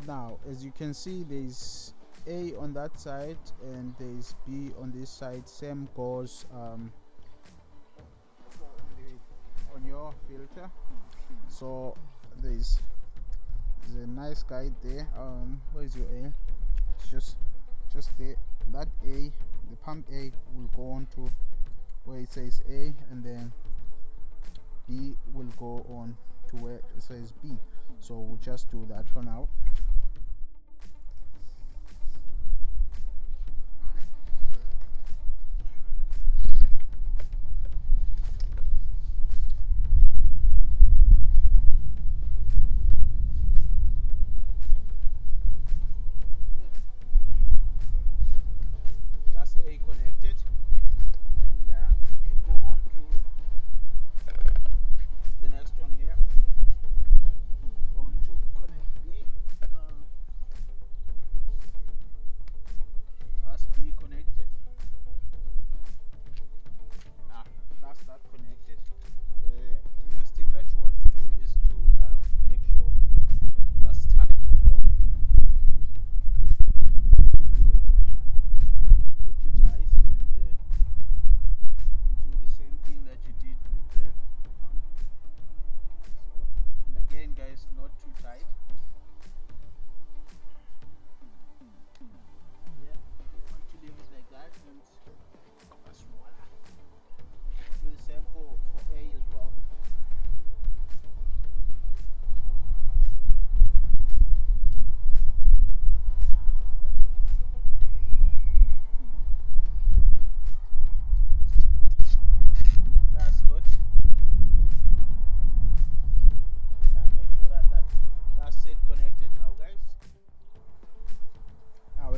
Now as you can see, there's A on that side and there's B on this side. Same goes on your filter. So there's a nice guide there. Where's your A? It's just there. That A, the pump A, will go on to where it says A, and then B will go on to where it says B. So we'll just do that for now.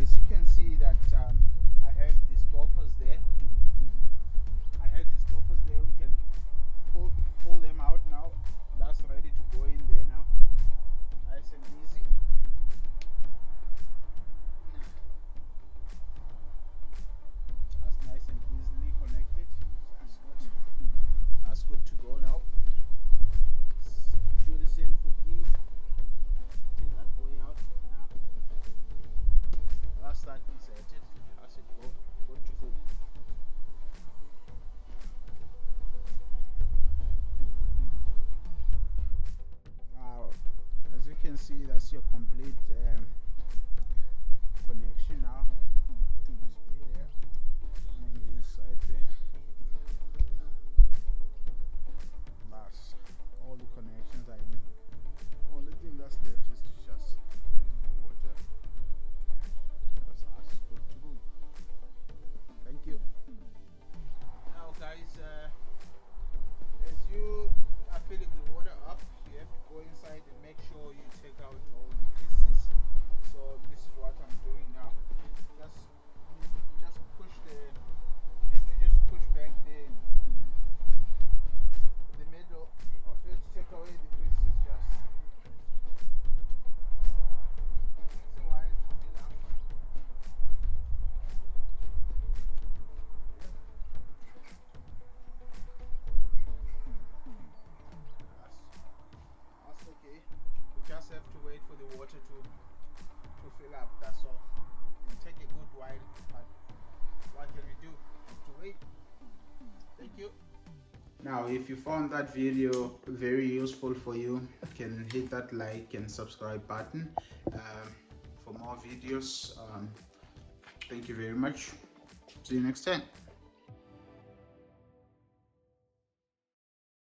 As you can see that I have the stoppers there. We can pull them out now. That's ready to go in there now. Nice and easy. That's nice and easily connected. That's good. That's good to go now. Do the same for B. Take that boy out now. That's that inserted. That's it. Good to go. Now, as you can see, that's your complete connection now. Inside there. That's all the connections are in. Only thing that's left is to just fill in the water. That's good to go. Thank you. Now guys, as you are filling the water up, you have to go inside and make sure you take out all the pieces. So this is what I'm doing now. Just push back the middle of it to take away the pieces. Just takes a while to fill up. That's okay. We just have to wait for the water to fill up. That's all. It will take a good while, but what can we do? Have to wait. Thank you. Now, if you found that video very useful for you, you can hit that like and subscribe button for more videos. Thank you very much. See you next time.